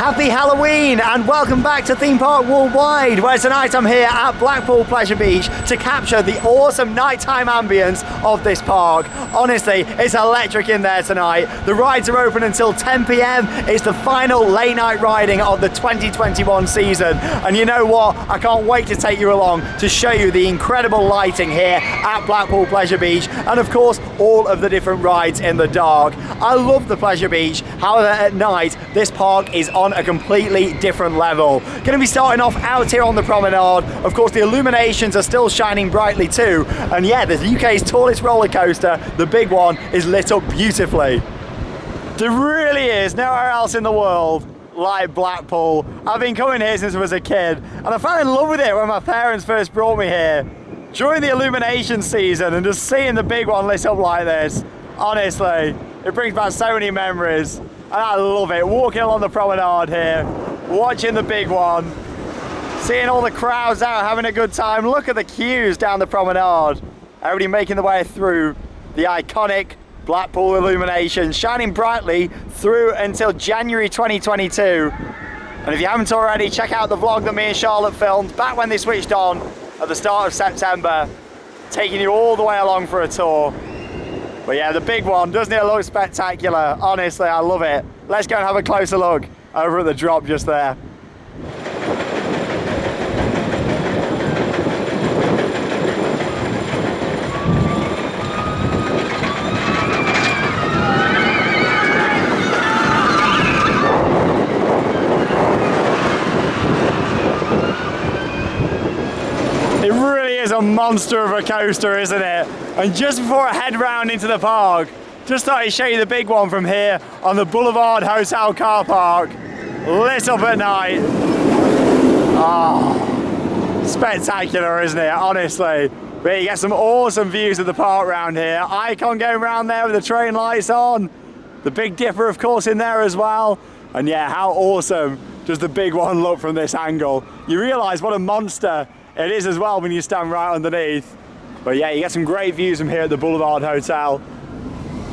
Happy Halloween and welcome back to Theme Park Worldwide, where tonight I'm here at Blackpool Pleasure Beach to capture the awesome nighttime ambience of this park. Honestly, it's electric in there tonight. The rides are open until 10 p.m. It's the final late night riding of the 2021 season. And you know what? I can't wait to take you along to show you the incredible lighting here at Blackpool Pleasure Beach and of course all of the different rides in the dark. I love the Pleasure Beach, however at night this park is on a completely different level. Going to be starting off out here on the promenade. Of course the illuminations are still shining brightly too, and yeah, the UK's tallest roller coaster, the big one, is lit up beautifully. There really is nowhere else in the world like Blackpool. I've been coming here since I was a kid and I fell in love with it when my parents first brought me here. During the illumination season and just seeing the big one lit up like this, honestly, it brings back so many memories. And I love it, walking along the promenade here, watching the big one, seeing all the crowds out having a good time. Look at the queues down the promenade. Everybody making their way through the iconic Blackpool illumination, shining brightly through until January 2022. And if you haven't already, check out the vlog that me and Charlotte filmed back when they switched on at the start of September, taking you all the way along for a tour. But yeah, the big one, doesn't it look spectacular? Honestly, I love it. Let's go and have a closer look over at the drop just there. It really is a monster of a coaster, isn't it? And just before I head round into the park, just thought I'd show you the big one from here on the Boulevard Hotel car park, lit up at night. Oh, spectacular, isn't it? Honestly. But you get some awesome views of the park round here. Icon going around there with the train lights on. The Big Dipper, of course, in there as well. And yeah, how awesome does the big one look from this angle? You realise what a monster it is as well when you stand right underneath. But yeah, you get some great views from here at the Boulevard Hotel.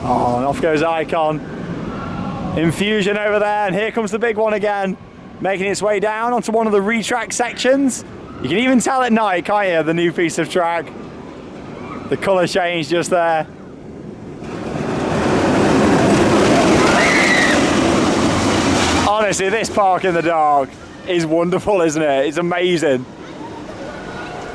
Oh, and off goes Icon. Infusion over there, and here comes the big one again, making its way down onto one of the retrack sections. You can even tell at night, can't you, the new piece of track. The colour change just there. Honestly, this park in the dark is wonderful, isn't it? It's amazing.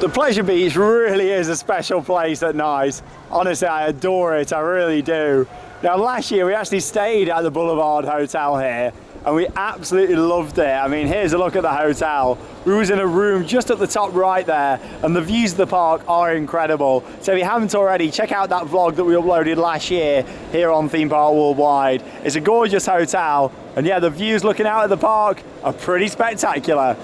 The Pleasure Beach really is a special place at night. Honestly, I adore it, I really do. Now last year we actually stayed at the Boulevard Hotel here and we absolutely loved it. I mean, here's a look at the hotel. We was in a room just at the top right there and the views of the park are incredible. So if you haven't already, check out that vlog that we uploaded last year here on Theme Park Worldwide. It's a gorgeous hotel and yeah, the views looking out at the park are pretty spectacular.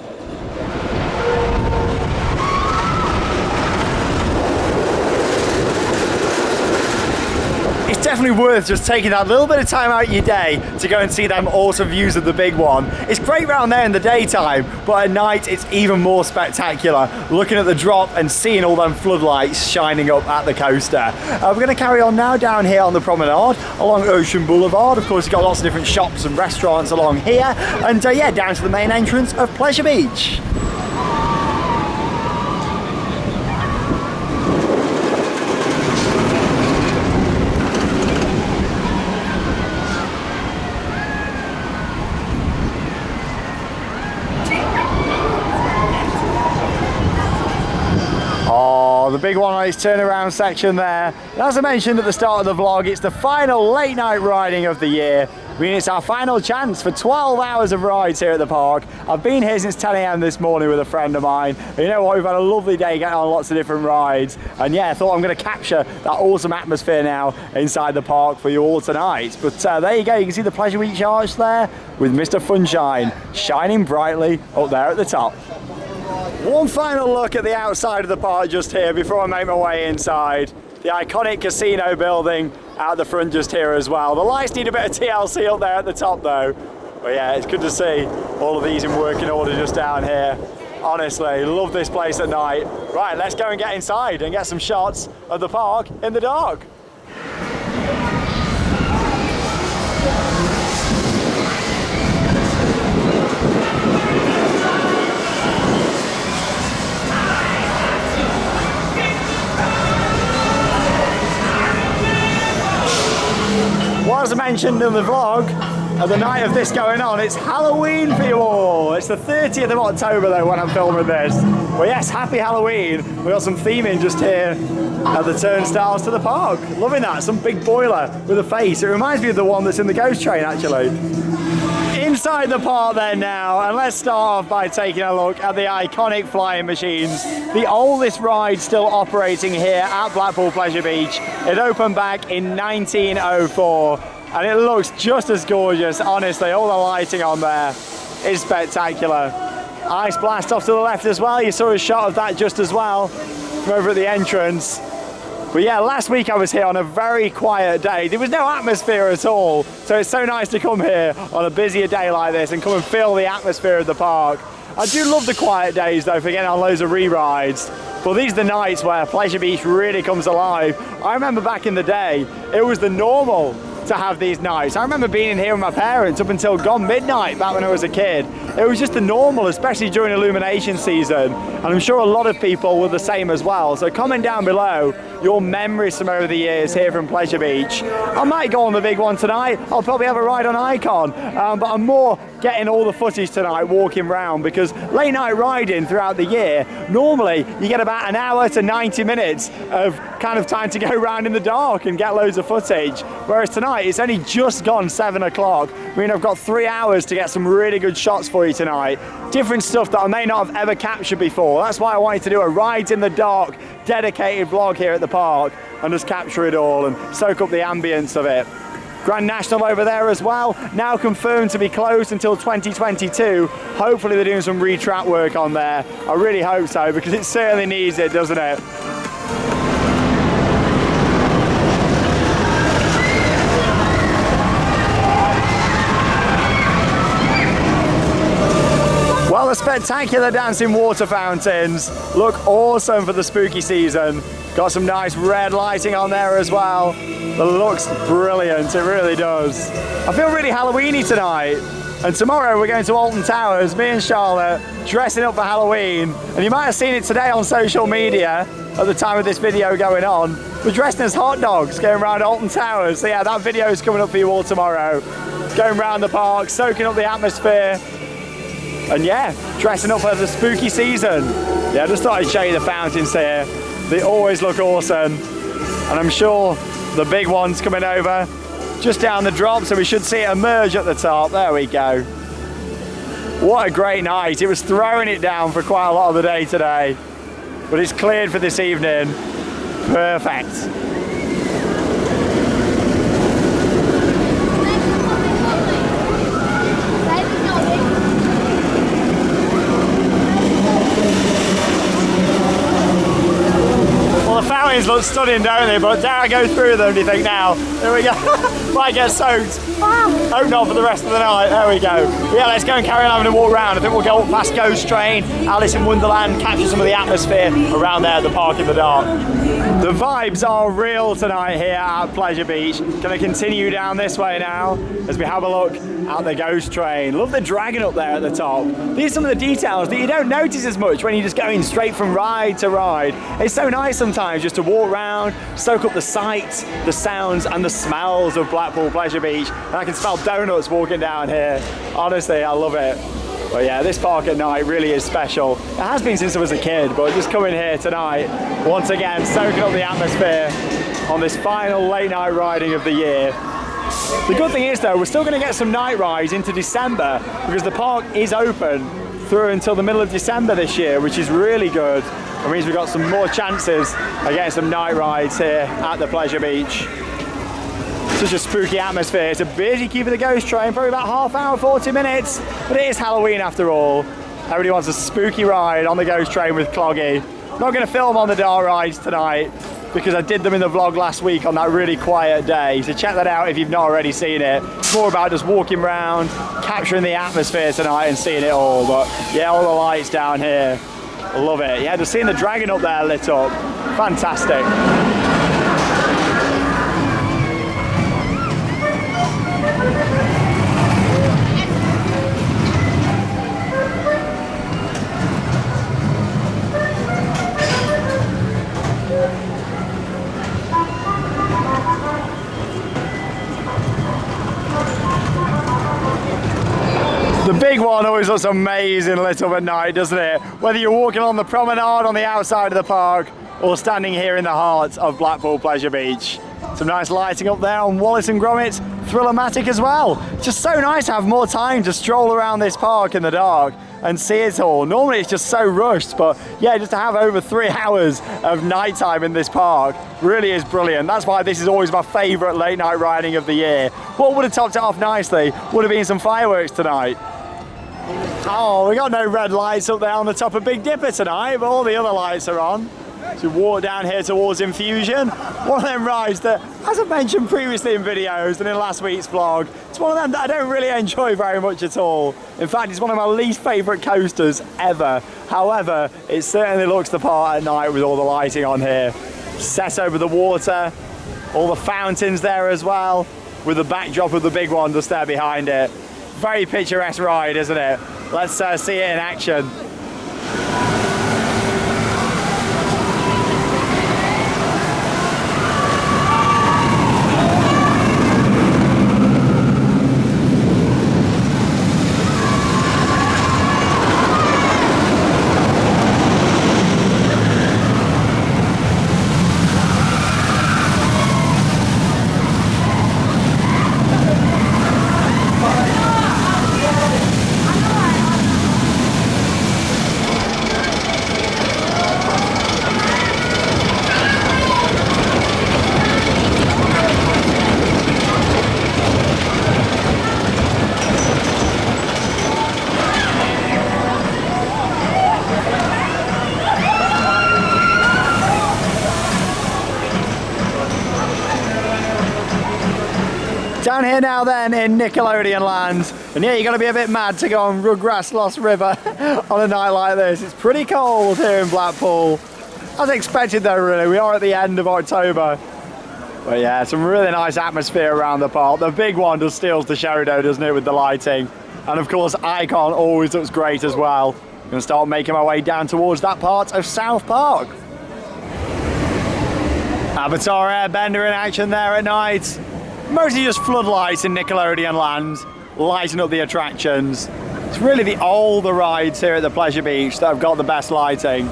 It's definitely worth just taking that little bit of time out of your day to go and see them awesome views of the big one. It's great round there in the daytime, but at night it's even more spectacular, looking at the drop and seeing all them floodlights shining up at the coaster. We're going to carry on now down here on the promenade along Ocean Boulevard. Of course, you've got lots of different shops and restaurants along here, and yeah, down to the main entrance of Pleasure Beach. The big one on its turnaround section there. And as I mentioned at the start of the vlog, it's the final late night riding of the year. I mean, it's our final chance for 12 hours of rides here at the park. I've been here since 10 a.m. this morning with a friend of mine. And you know what, we've had a lovely day getting on lots of different rides. And yeah, I thought I'm going to capture that awesome atmosphere now inside the park for you all tonight. But there you go, you can see the Pleasure Beach arch there with Mr. Funshine shining brightly up there at the top. One final look at the outside of the park just here before I make my way inside. The iconic casino building out the front just here as well. The lights need a bit of TLC up there at the top though. But yeah, it's good to see all of these in working order just down here. Honestly, love this place at night. Right, let's go and get inside and get some shots of the park in the dark. mentioned in the vlog, at the night of this going on, it's Halloween for you all. It's the 30th of October though when I'm filming this. Well yes, happy Halloween. We got some theming just here at the turnstiles to the park. Loving that, some big boiler with a face. It reminds me of the one that's in the ghost train actually. Inside the park then now, and let's start off by taking a look at the iconic flying machines. The oldest ride still operating here at Blackpool Pleasure Beach. It opened back in 1904 and it looks just as gorgeous, honestly. All the lighting on there is spectacular. Ice blast off to the left as well. You saw a shot of that just as well from over at the entrance. But yeah, last week I was here on a very quiet day. There was no atmosphere at all. So it's so nice to come here on a busier day like this and come and feel the atmosphere of the park. I do love the quiet days though for getting on loads of re-rides. But these are the nights where Pleasure Beach really comes alive. I remember back in the day, it was the normal to have these nights. I remember being in here with my parents up until gone midnight back when I was a kid. It was just the normal, especially during illumination season. And I'm sure a lot of people were the same as well. So comment down below your memories from over the years here from Pleasure Beach. I might go on the big one tonight. I'll probably have a ride on Icon. But I'm more getting all the footage tonight walking around, because late night riding throughout the year, normally you get about an hour to 90 minutes of kind of time to go around in the dark and get loads of footage. Whereas tonight, it's only just gone 7 o'clock. I mean, I've got 3 hours to get some really good shots for you tonight. Different stuff that I may not have ever captured before. That's why I wanted to do a Rides in the Dark dedicated vlog here at the park and just capture it all and soak up the ambience of it. Grand National over there as well, now confirmed to be closed until 2022. Hopefully they're doing some retrack work on there. I really hope so, because it certainly needs it, doesn't it? Well, the spectacular dancing water fountains look awesome for the spooky season. Got some nice red lighting on there as well. It looks brilliant, it really does. I feel really Halloweeny tonight. And tomorrow we're going to Alton Towers, me and Charlotte, dressing up for Halloween. And you might have seen it today on social media at the time of this video going on. We're dressed as hot dogs going around Alton Towers. So yeah, that video is coming up for you all tomorrow. Going around the park, soaking up the atmosphere. And yeah, dressing up for the spooky season. Yeah, I just thought I'd show you the fountains here. They always look awesome. And I'm sure the big one's coming over just down the drop, so we should see it emerge at the top. There we go. What a great night. It was throwing it down for quite a lot of the day today, but it's cleared for this evening. Perfect. Well, the fountains look stunning, don't they? But dare I go through them, do you think now? There we go. Might get soaked. Hope not for the rest of the night. There we go. Yeah, let's go and carry on having a walk around. I think we'll go up past Ghost Train, Alice in Wonderland, capture some of the atmosphere around there at the park in the dark. The vibes are real tonight here at Pleasure Beach. Gonna continue down this way now as we have a look at the Ghost Train. Love the dragon up there at the top. These are some of the details that you don't notice as much when you're just going straight from ride to ride. It's so nice sometimes just to walk around, soak up the sights, the sounds and the smells of Blackpool Pleasure Beach. And I can smell donuts walking down here. Honestly, I love it. But yeah, this park at night really is special. It has been since I was a kid, but just coming here tonight, once again, soaking up the atmosphere on this final late night riding of the year. The good thing is though, we're still going to get some night rides into December, because the park is open through until the middle of December this year, which is really good. It means we've got some more chances of getting some night rides here at the Pleasure Beach. Such a spooky atmosphere. It's a busy queue for the Ghost Train, probably about half hour, 40 minutes, but it is Halloween after all. Everybody wants a spooky ride on the Ghost Train with Cloggy. Not going to film on the dark rides tonight, because I did them in the vlog last week on that really quiet day, so check that out if you've not already seen it. It's more about just walking around, capturing the atmosphere tonight and seeing it all. But yeah, all the lights down here, I love it. Yeah, just seeing the dragon up there lit up, fantastic. The big one always looks amazing lit up at night, doesn't it? Whether you're walking on the promenade on the outside of the park or standing here in the heart of Blackpool Pleasure Beach. Some nice lighting up there on Wallace and Gromit, Thrillomatic as well. Just so nice to have more time to stroll around this park in the dark and see it all. Normally it's just so rushed, but yeah, just to have over 3 hours of nighttime in this park really is brilliant. That's why this is always my favourite late night riding of the year. What would have topped it off nicely would have been some fireworks tonight. Oh, we got no red lights up there on the top of Big Dipper tonight, but all the other lights are on. So we walk down here towards Infusion, one of them rides that, as I mentioned previously in videos and in last week's vlog, it's one of them that I don't really enjoy very much at all. In fact, it's one of my least favourite coasters ever. However, it certainly looks the part at night with all the lighting on here. Set over the water, all the fountains there as well, with the backdrop of the big one just there behind it. Very picturesque ride, isn't it? Let's see it in action. Down here now then in Nickelodeon land, and yeah, you got to be a bit mad to go on Rugrats Lost River on a night like this. It's pretty cold here in Blackpool, as expected though really. We are at the end of October, but yeah, some really nice atmosphere around the park. The big one just steals the show though, doesn't it, with the lighting, and of course Icon always looks great as well. I'm going to start making my way down towards that part of South Park. Avatar Airbender in action there at night. Mostly just floodlights in Nickelodeon land, lighting up the attractions. It's really all the rides here at the Pleasure Beach that have got the best lighting.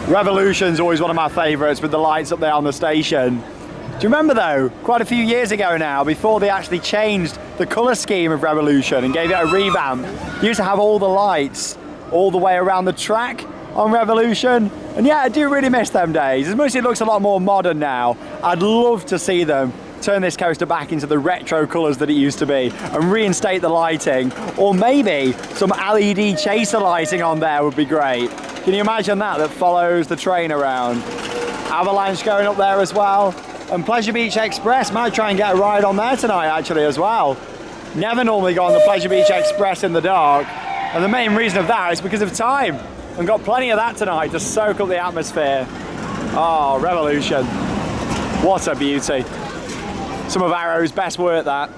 Revolution's always one of my favourites with the lights up there on the station. Do you remember though, quite a few years ago now, before they actually changed the colour scheme of Revolution and gave it a revamp, you used to have all the lights all the way around the track on Revolution. And yeah, I do really miss them days. As much as it looks a lot more modern now, I'd love to see them turn this coaster back into the retro colours that it used to be and reinstate the lighting, or maybe some LED chaser lighting on there would be great. Can you imagine that follows the train around? Avalanche going up there as well, and Pleasure Beach Express might try and get a ride on there tonight actually as well. Never normally go on the Pleasure Beach Express in the dark, and the main reason of that is because of time, and got plenty of that tonight to soak up the atmosphere. Oh, Revolution, what a beauty. Some of Arrow's best work, that.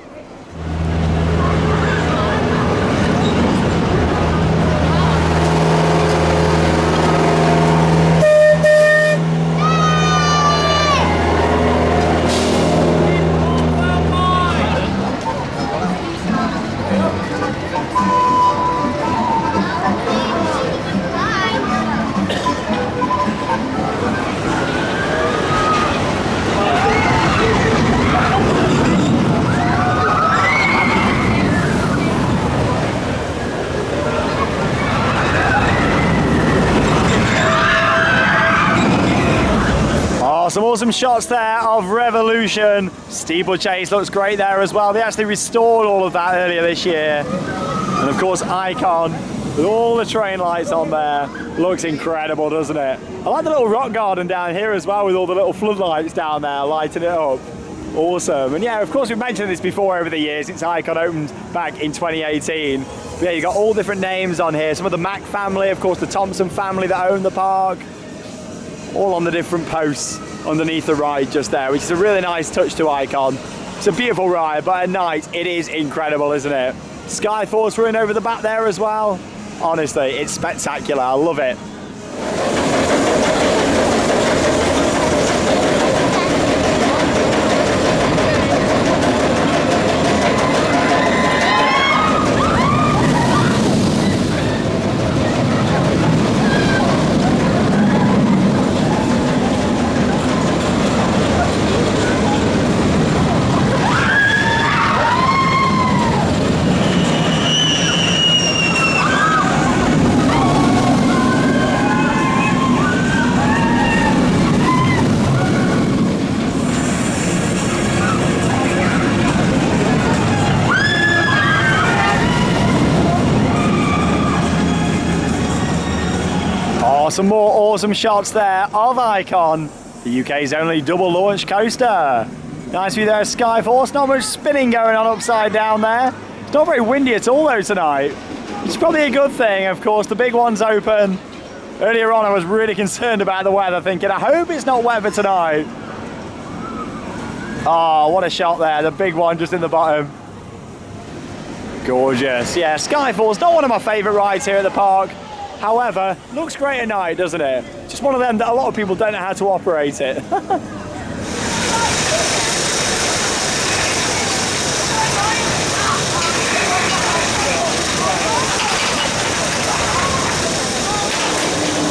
Some awesome shots there of Revolution. Steeplechase looks great there as well. They actually restored all of that earlier this year. And of course Icon, with all the train lights on there, looks incredible, doesn't it? I like the little rock garden down here as well, with all the little floodlights down there lighting it up. Awesome. And yeah, of course we've mentioned this before over the years since Icon opened back in 2018. But yeah, you've got all different names on here. Some of the Mack family, of course the Thompson family that own the park, all on the different posts underneath the ride just there, which is a really nice touch to Icon. It's a beautiful ride, but at night it is incredible, isn't it? Skyforce running over the back there as well. Honestly, it's spectacular. I love it. Oh, some more awesome shots there of Icon, the UK's only double launch coaster. Nice view there of Skyforce, not much spinning going on upside down there. It's not very windy at all though tonight. It's probably a good thing, of course, the big one's open. Earlier on I was really concerned about the weather, thinking I hope it's not wet for tonight. Oh, what a shot there, the big one just in the bottom. Gorgeous. Yeah, Skyfall's not one of my favourite rides here at the park. However, looks great at night, doesn't it? Just one of them that a lot of people don't know how to operate it.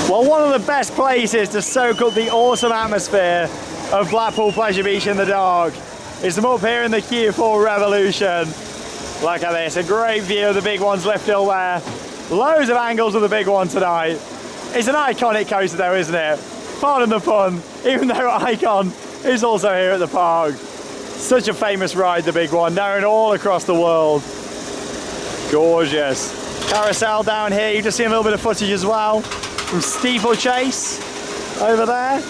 Well, one of the best places to soak up the awesome atmosphere of Blackpool Pleasure Beach in the dark is from up here in the Q4 Revolution. Look at this, a great view of the big one's lift hill there. Loads of angles of the big one tonight. It's an iconic coaster though, isn't it? Pardon the pun, even though Icon is also here at the park. Such a famous ride, the big one, known all across the world. Gorgeous. Carousel down here, you just see a little bit of footage as well from Steeplechase over there.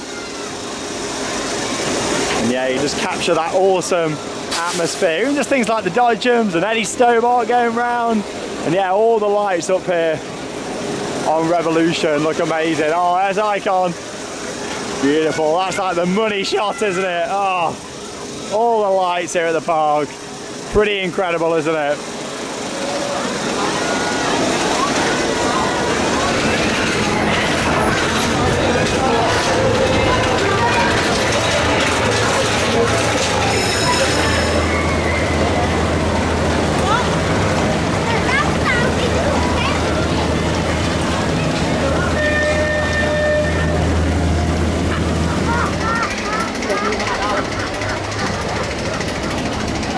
And yeah, you just capture that awesome atmosphere. Even just things like the Dodgems and Eddie Stobart going round. And yeah, all the lights up here on Revolution look amazing. Oh, there's Icon. Beautiful. That's like the money shot, isn't it? Oh, all the lights here at the park. Pretty incredible, isn't it?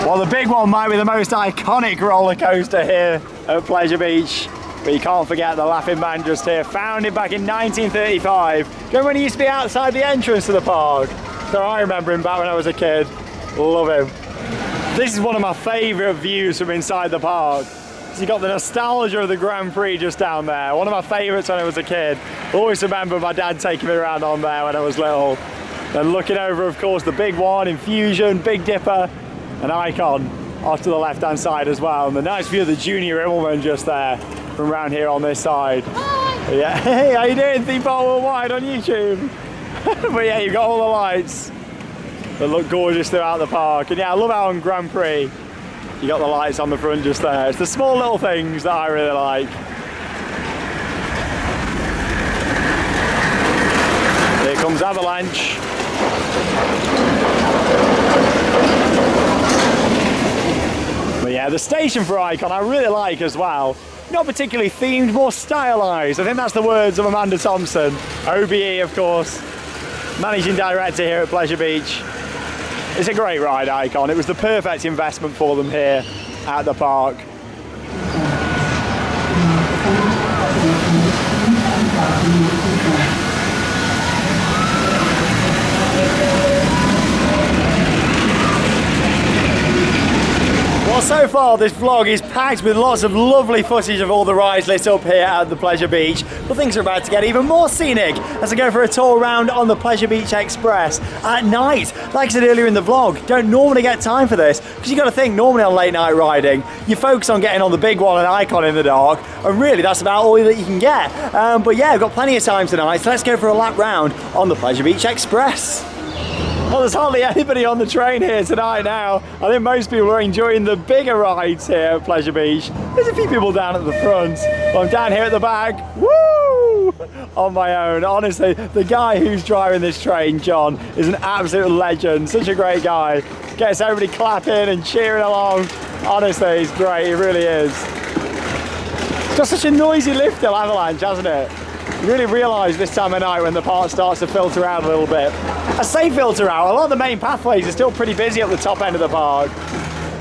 Well, the big one might be the most iconic roller coaster here at Pleasure Beach, but you can't forget the Laughing Man just here, founded back in 1935. Remember when he used to be outside the entrance to the park? So I remember him back when I was a kid. Love him. This is one of my favourite views from inside the park. You got the nostalgia of the Grand Prix just down there. One of my favourites when I was a kid. Always remember my dad taking me around on there when I was little. Then looking over, of course, the big one, Infusion, Big Dipper, and Icon off to the left hand side as well, and the nice view of the Junior Immelman just there from around here on this side. Hi. Yeah, hey, how you doing, Theme Park Worldwide on YouTube? But yeah, you've got all the lights that look gorgeous throughout the park, and yeah, I love how on Grand Prix you got the lights on the front just there. It's the small little things that I really like. Here comes Avalanche. But yeah, the station for Icon I really like as well. Not particularly themed, more stylised. I think that's the words of Amanda Thompson, OBE of course, managing director here at Pleasure Beach. It's a great ride, Icon. It was the perfect investment for them here at the park. Well, so far this vlog is packed with lots of lovely footage of all the rides lit up here at the Pleasure Beach, but things are about to get even more scenic as I go for a tour around on the Pleasure Beach Express at night. Like I said earlier in the vlog, don't normally get time for this, because you've got to think normally on late night riding, you focus on getting on the big one and Icon in the dark, and really that's about all that you can get. But yeah, I've got plenty of time tonight, so let's go for a lap round on the Pleasure Beach Express. Well, there's hardly anybody on the train here tonight now. I think most people are enjoying the bigger rides here at Pleasure Beach. There's a few people down at the front, but I'm down here at the back, woo, on my own. Honestly, the guy who's driving this train, John, is an absolute legend. Such a great guy. Gets everybody clapping and cheering along. Honestly, he's great, he really is. It's got such a noisy lift hill avalanche, hasn't it? You really realise this time of night when the park starts to filter out a little bit. I say filter out, a lot of the main pathways are still pretty busy at the top end of the park.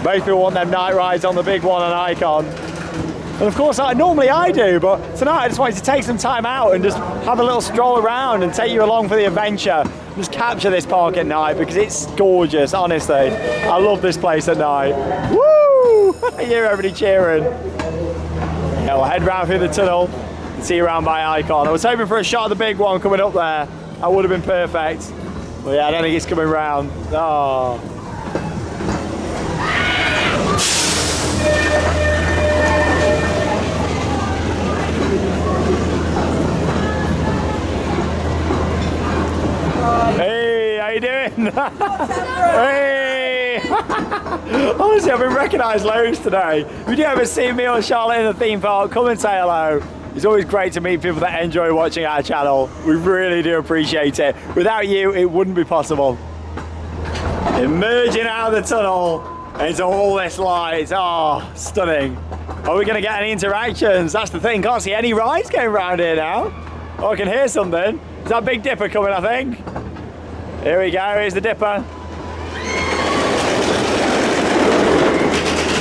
Most people want them night rides on the big one and Icon. And of course, normally I do, but tonight I just wanted to take some time out and just have a little stroll around and take you along for the adventure. Just capture this park at night because it's gorgeous, honestly. I love this place at night. Woo! I hear everybody cheering. Yeah, we'll head round through the tunnel. See you around by Icon. I was hoping for a shot of the big one coming up there. That would have been perfect. But yeah, I don't think it's coming round. Oh. Hey, how you doing? Hey! Honestly, I've been recognised loads today. If you do ever see me or Charlotte in the theme park, come and say hello. It's always great to meet people that enjoy watching our channel. We really do appreciate it. Without you, it wouldn't be possible. Emerging out of the tunnel into all this light. Oh, stunning. Are we going to get any interactions? That's the thing. Can't see any rides going around here now. Oh, I can hear something. Is that Big Dipper coming, I think? Here we go. Here's the Dipper.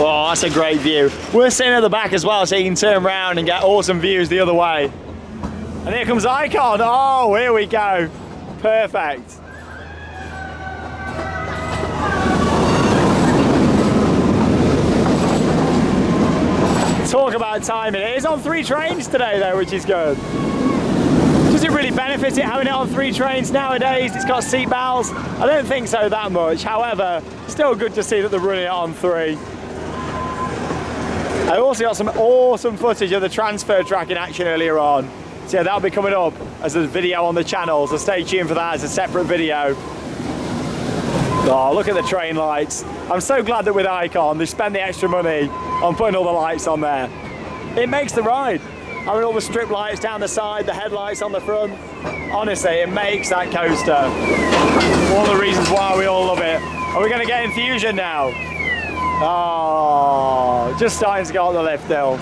Oh, that's a great view. We're sitting at the back as well, so you can turn around and get awesome views the other way. And here comes Icon. Oh, here we go. Perfect. Talk about timing. It is on 3 trains today though, which is good. Does it really benefit it having it on 3 trains nowadays? It's got seat belts. I don't think so that much. However, still good to see that they're running it on 3. I also got some awesome footage of the transfer track in action earlier on. So yeah, that'll be coming up as a video on the channel, so stay tuned for that as a separate video. Oh, look at the train lights. I'm so glad that with Icon, they spent the extra money on putting all the lights on there. It makes the ride. Having all the strip lights down the side, the headlights on the front. Honestly, it makes that coaster. One of the reasons why we all love it. Are we going to get Infusion now? Oh, just starting to go on the lift still.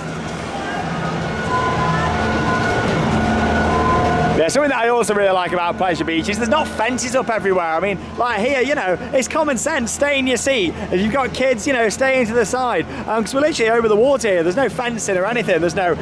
Yeah, something that I also really like about Pleasure Beach is there's not fences up everywhere. I mean, like here, you know, it's common sense, stay in your seat. If you've got kids, you know, stay into the side. Because we're literally over the water here. There's no fencing or anything. There's no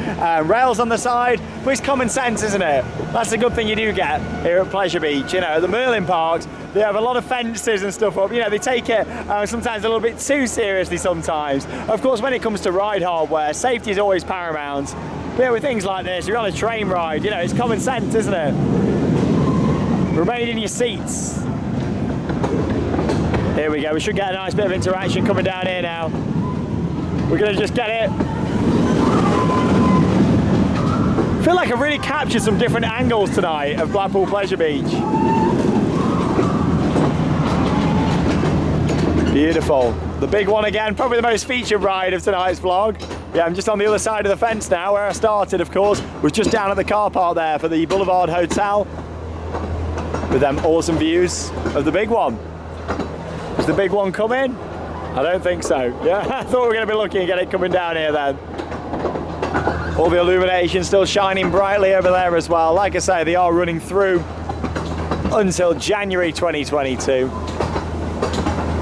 rails on the side. But it's common sense, isn't it? That's a good thing you do get here at Pleasure Beach. You know, at the Merlin parks, they have a lot of fences and stuff up. You know, they take it sometimes a little bit too seriously sometimes. Of course, when it comes to ride hardware, safety is always paramount. But yeah, with things like this, you're on a train ride, you know, it's common sense, isn't it? Remain in your seats. Here we go, we should get a nice bit of interaction coming down here now. We're gonna just get it. I feel like I've really captured some different angles tonight of Blackpool Pleasure Beach. Beautiful. The big one again, probably the most featured ride of tonight's vlog. Yeah, I'm just on the other side of the fence now, where I started, of course, was just down at the car park there for the Boulevard Hotel, with them awesome views of the big one. Is the big one coming? I don't think so. Yeah, I thought we were going to be looking and get it coming down here then. All the illumination still shining brightly over there as well. Like I say, they are running through until January 2022.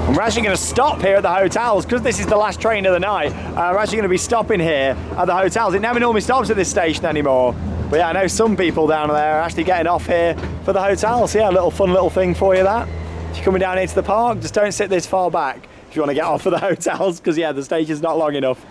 And we're actually going to stop here at the hotels because this is the last train of the night. We're actually going to be stopping here at the hotels. It never normally stops at this station anymore. But yeah, I know some people down there are actually getting off here for the hotels. So yeah, a little fun little thing for you that. If you're coming down into the park, just don't sit this far back if you want to get off for the hotels because yeah, the station's not long enough.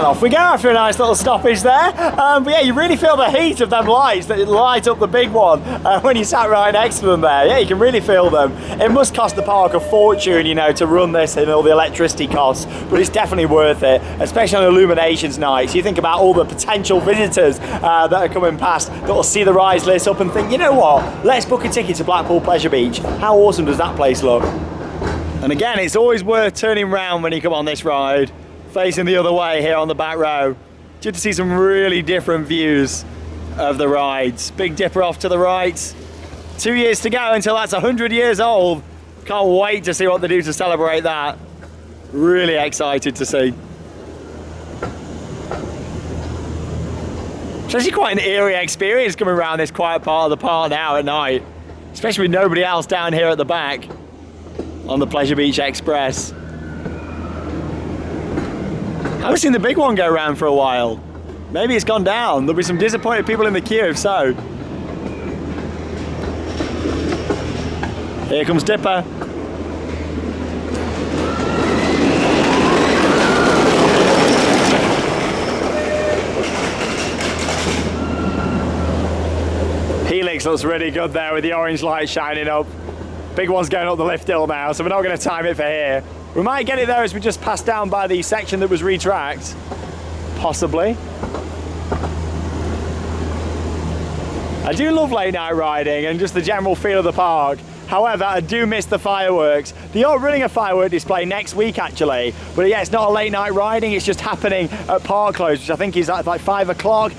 Off we go after a nice little stoppage there. But yeah, you really feel the heat of them lights that light up the big one when you sat right next to them there. Yeah, you can really feel them. It must cost the park a fortune, you know, to run this and all the electricity costs, but it's definitely worth it, especially on illuminations nights. You think about all the potential visitors that are coming past that will see the rides lit up and think, you know what, let's book a ticket to Blackpool Pleasure Beach. How awesome does that place look? And again, it's always worth turning round when you come on this ride, facing the other way here on the back row, just to see some really different views of the rides. Big Dipper off to the right. 2 years to go until that's 100 years old. Can't wait to see what they do to celebrate that. Really excited to see. It's actually quite an eerie experience coming around this quiet part of the park now at night, especially with nobody else down here at the back on the Pleasure Beach Express. I haven't seen the big one go around for a while. Maybe it's gone down. There'll be some disappointed people in the queue if so. Here comes Dipper. Helix looks really good there with the orange light shining up. Big one's going up the lift hill now, so we're not going to time it for here. We might get it though as we just pass down by the section that was retracked. Possibly. I do love late night riding and just the general feel of the park. However, I do miss the fireworks. They are running a firework display next week actually, but yeah, it's not a late night riding, it's just happening at park close, which I think is at like 5 o'clock,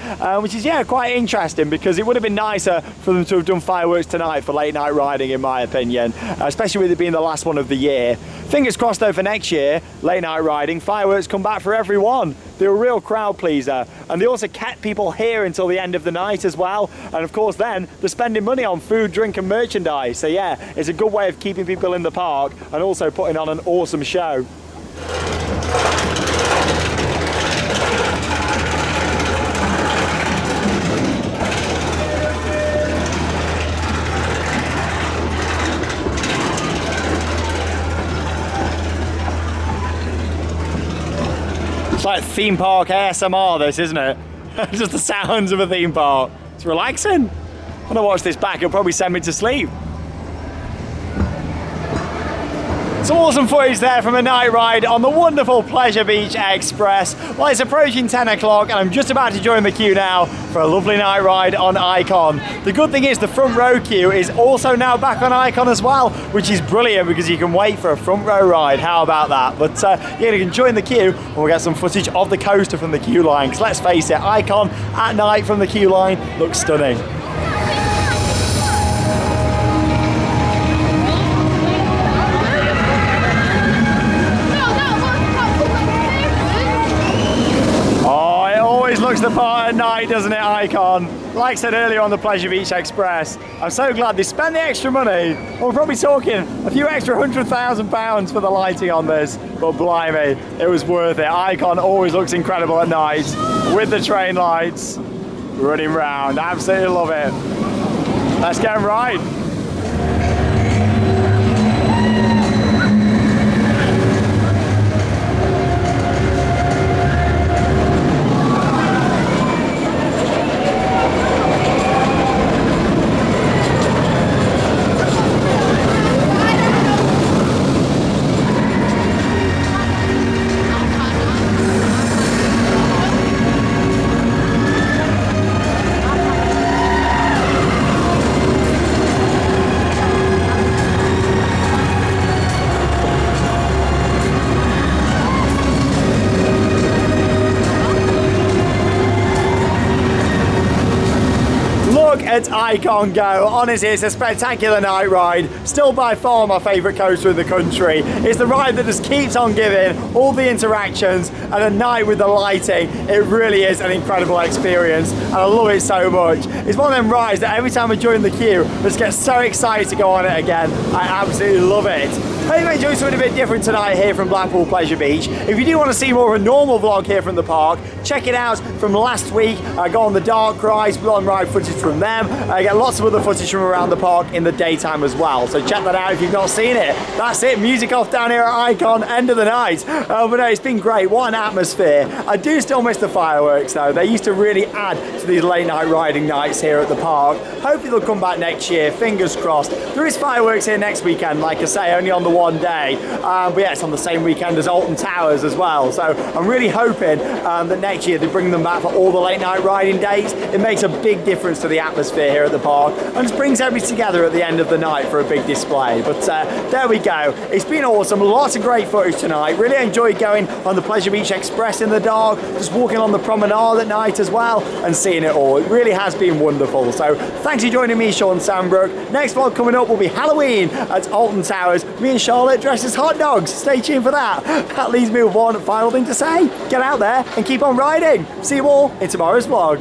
which is, yeah, quite interesting because it would have been nicer for them to have done fireworks tonight for late night riding, in my opinion, especially with it being the last one of the year. Fingers crossed though for next year, late night riding, fireworks come back for everyone. They're a real crowd pleaser, and they also kept people here until the end of the night as well. And of course then, they're spending money on food, drink and merchandise. So yeah, it's a good way of keeping people in the park and also putting on an awesome show. It's like theme park ASMR this, isn't it? Just the sounds of a theme park. It's relaxing. When I watch this back, it'll probably send me to sleep. Some awesome footage there from a night ride on the wonderful Pleasure Beach Express. Well, it's approaching 10 o'clock and I'm just about to join the queue now for a lovely night ride on Icon. The good thing is the front row queue is also now back on Icon as well, which is brilliant because you can wait for a front row ride. How about that? But yeah, you can join the queue and we'll get some footage of the coaster from the queue line, because let's face it, Icon at night from the queue line looks stunning. Looks the part at night, doesn't it, Icon? Like I said earlier on the Pleasure Beach Express, I'm so glad they spent the extra money. We're probably talking a few extra £100,000 for the lighting on this, but blimey, it was worth it. Icon always looks incredible at night with the train lights running round. Absolutely love it. Let's get 'em right. At Icon go. Honestly, it's a spectacular night ride. Still by far my favourite coaster in the country. It's the ride that just keeps on giving, all the interactions, and at night with the lighting, it really is an incredible experience, and I love it so much. It's one of them rides that every time I join the queue, I just get so excited to go on it again. I absolutely love it. Hope you enjoyed something a bit different tonight here from Blackpool Pleasure Beach. If you do want to see more of a normal vlog here from the park, check it out from last week. I got on the dark rides, put on ride footage from them. I get lots of other footage from around the park in the daytime as well. So check that out if you've not seen it. That's it, music off down here at Icon, end of the night. But no, it's been great, what an atmosphere. I do still miss the fireworks though. They used to really add to these late night riding nights here at the park. Hopefully they'll come back next year, fingers crossed. There is fireworks here next weekend, like I say, only on the one day. But yeah, it's on the same weekend as Alton Towers as well. So I'm really hoping that next year they bring them back for all the late night riding days. It makes a big difference to the atmosphere here at the park and just brings everybody together at the end of the night for a big display. But there we go. It's been awesome. Lots of great footage tonight. Really enjoyed going on the Pleasure Beach Express in the dark, just walking on the promenade at night as well and seeing it all. It really has been wonderful. So thanks for joining me, Sean Sandbrook. Next vlog coming up will be Halloween at Alton Towers. Me and Charlotte dressed as hot dogs. Stay tuned for that. That leaves me with one final thing to say. Get out there and keep on riding. See you all in tomorrow's vlog.